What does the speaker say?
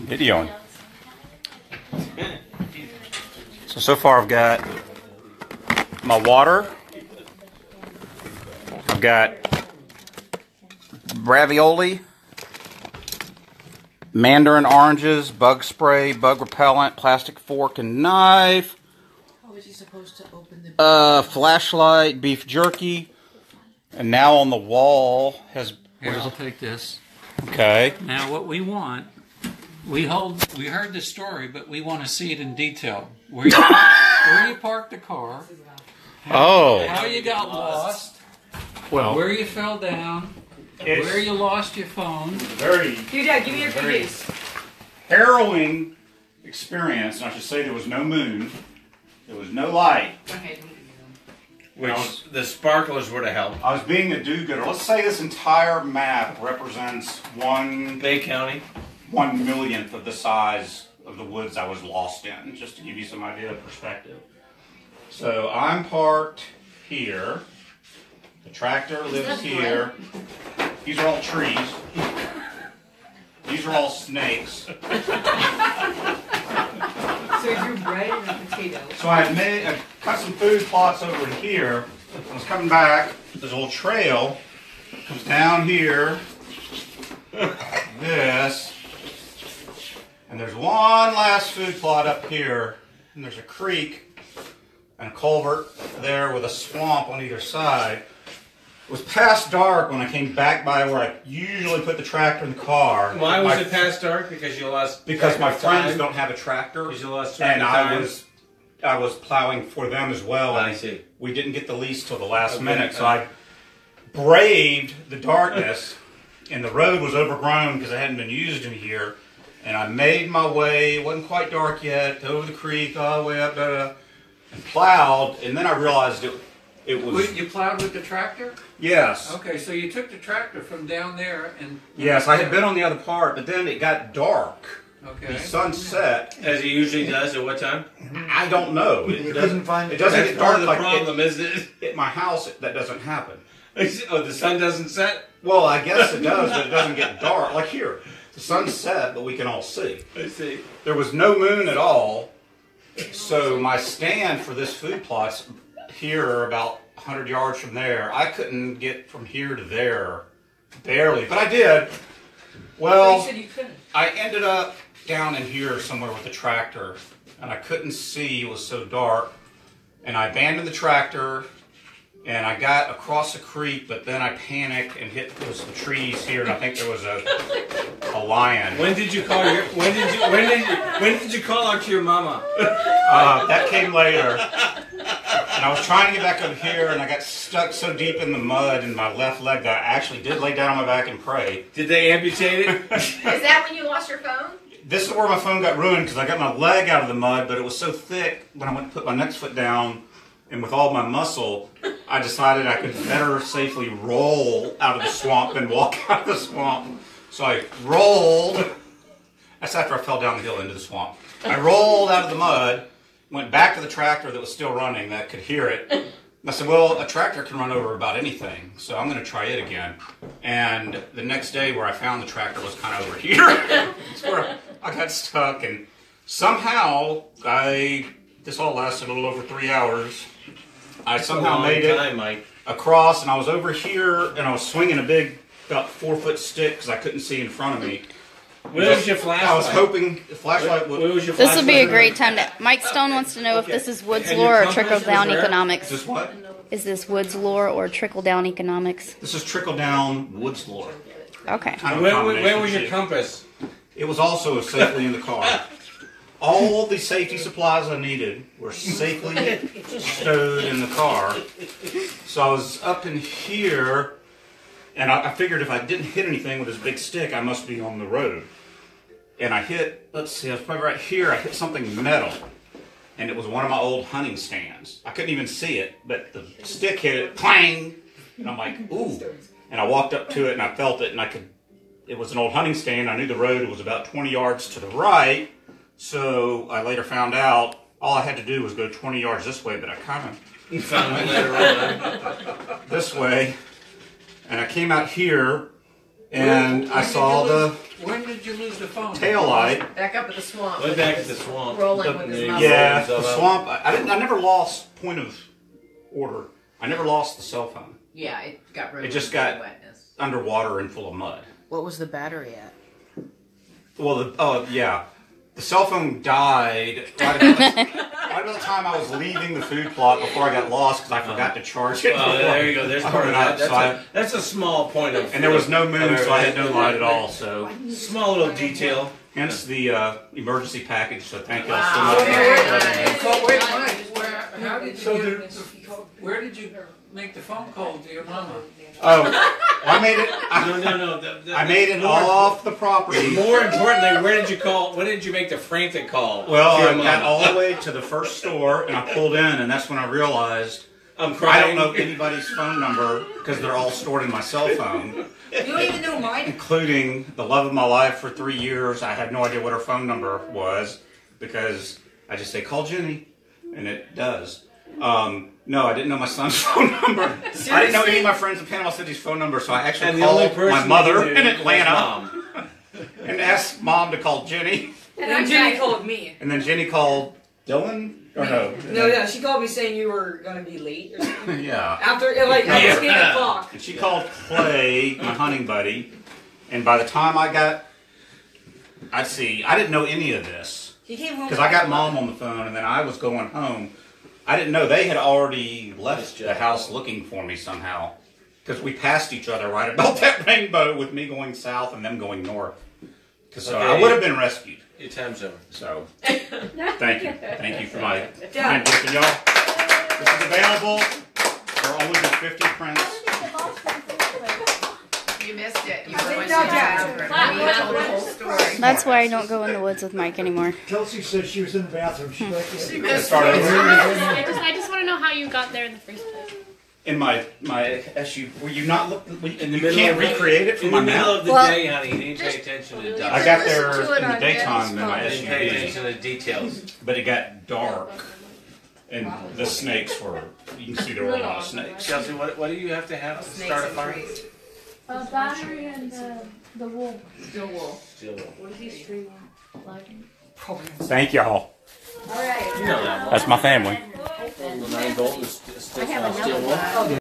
Videoing. So far I've got my water. I've got ravioli, mandarin oranges, bug spray, bug repellent, plastic fork and knife. How was he supposed to open the flashlight, beef jerky, and now on the wall has. Here, I'll take this. Okay. Now, what we want, we heard the story, but we want to see it in detail. Where you parked the car. How you got lost. Well, where you fell down. Where you lost your phone. Very. Dad, give me your keys. Harrowing experience. And I should say there was no moon. There was no light. Okay. Which the sparklers would have helped. I was being a do-gooder. Let's say this entire map represents Bay County. 1/1,000,000th of the size of the woods I was lost in, just to give you some idea of perspective. So I'm parked here. The tractor lives here. These are all trees. These are all snakes. So you bread and a potato. So I cut some food plots over here. I was coming back. There's a little trail. Comes down here. This. And there's one last food plot up here. And there's a creek and a culvert there with a swamp on either side. It was past dark when I came back by where I usually put the tractor in the car. Why was it past dark? Because you lost. Because my friends don't have a tractor. Because you lost track and of time. I was plowing for them as well. I see. We didn't get the lease till the last minute, so I braved the darkness, and the road was overgrown because it hadn't been used in a year. And I made my way. It wasn't quite dark yet. Over the creek, all the way up, and plowed. And then I realized it was. You plowed with the tractor? Yes. Okay, so you took the tractor from down there and. Yes, I had been on the other part, but then it got dark. Okay. The sun set. As it usually does. At what time? I don't know. It doesn't That's get part dark of the like problem, isn't it? at my house. That doesn't happen. Oh, the sun doesn't set? Well, I guess it does, but it doesn't get dark. Like here, the sun's set, but we can all see. I see. There was no moon at all, so my stand for this food plot's here about 100 yards from there. I couldn't get from here to there, barely, but I did. Well, You said you couldn't. I ended up down in here somewhere with the tractor, and I couldn't see, it was so dark, and I abandoned the tractor, and I got across the creek, but then I panicked and hit some trees here, and I think there was a lion. When did you call your? When did you call out to your mama? That came later. And I was trying to get back up here, and I got stuck so deep in the mud in my left leg that I actually did lay down on my back and pray. Did they amputate it? Is that when you lost your phone? This is where my phone got ruined because I got my leg out of the mud, but it was so thick when I went to put my next foot down, and with all my muscle, I decided I could better safely roll out of the swamp than walk out of the swamp. So I rolled. That's after I fell down the hill into the swamp. I rolled out of the mud, went back to the tractor that was still running, that could hear it. And I said, well, a tractor can run over about anything, so I'm going to try it again. And the next day where I found the tractor was kind of over here. That's where I got stuck, and somehow this all lasted a little over 3 hours. I somehow made it across, and I was over here, and I was swinging a big, about 4-foot stick because I couldn't see in front of me. Where was your flashlight? I was hoping the flashlight would. This would be a great time to. Mike Stone wants to know if this is Woods lore or trickle down economics. Is this what? Is this Woods lore or trickle down economics? This is trickle down Woods lore. Okay. Kind of Where was your shit. compass? It was also safely in the car. All the safety supplies I needed were safely stowed in the car. So I was up in here, and I figured if I didn't hit anything with this big stick, I must be on the road. And I hit, let's see, I was probably right here, I hit something metal. And it was one of my old hunting stands. I couldn't even see it, but the stick hit it, clang! And I'm like, ooh. And I walked up to it and I felt it, and it was an old hunting stand. I knew the road was about 20 yards to the right. So I later found out all I had to do was go 20 yards this way, but I kind of Found it later on. this way. And I came out here, and I saw the When did you lose the phone? tail light. Back up at the swamp. Way back at the swamp. Rolling with his muscle. Yeah, the swamp. I never lost point of order. I never lost the cell phone. Yeah, it got ruined. It just by got wetness. underwater and full of mud. What was the battery at? Well, the cell phone died right about the time I was leaving the food plot before I got lost because I forgot to charge it. Oh, there you go. There's part of that. That's a small point of. And there was no moon, so I had no light at all. So small little detail. hence the emergency package. So thank y'all so Wow, much. very nice. Where did you make the phone call to your mama? Oh, I made it. No. I made it off the property. More importantly, where did you call? When did you make the frantic call? Well, to your I got mom? all the way to the first store, and I pulled in, and that's when I realized I'm I crying. don't know anybody's phone number because they're all stored in my cell phone, You don't even know mine. including the love of my life for 3 years. I had no idea what her phone number was because I just say, call Jenny, and it does. No, I didn't know my son's phone number. I didn't know any of my friends in Panama City's phone number, so I actually And the only called person my mother you knew in was Atlanta Mom. and asked Mom to call Jenny. And then Jenny called me. And then Jenny called Dylan? Or no? No, yeah, she called me saying you were gonna be late or something. Yeah. After 8 o'clock. And she called Clay, my hunting buddy, and by the time I didn't know any of this. He came home Because I got Mom on the phone, and then I was going home. I didn't know they had already left the house looking for me somehow. Because we passed each other right about that rainbow with me going south and them going north. Because I would have been rescued. Your time zone. So, thank you. Thank you for my kind gift. And y'all, this is available for only the 50 prints. You missed it. You were think going no, to Jack. We told the whole story. That's why I don't go in the woods with Mike anymore. Kelsey said she was in the bathroom. She's like, She missed Start it. over. I just want to know how you got there in the first place. In my SUV, were you not look? In the You middle can't of recreate it from In my the middle mouth. of the Well, day, honey, you didn't pay attention to dusk. I got there Listen to it in the on daytime in Daddy's my You didn't pay SUV, attention to the details. but it got dark, and the snakes were. You can see there were a lot of snakes. Chelsea, what do you have to have to Snakes start a and fire? trees. A battery and the wool. Still wool. Steel wool. What is he streaming? Thank y'all. All right. You know that one. That's my family. The 9 volt is I have another one.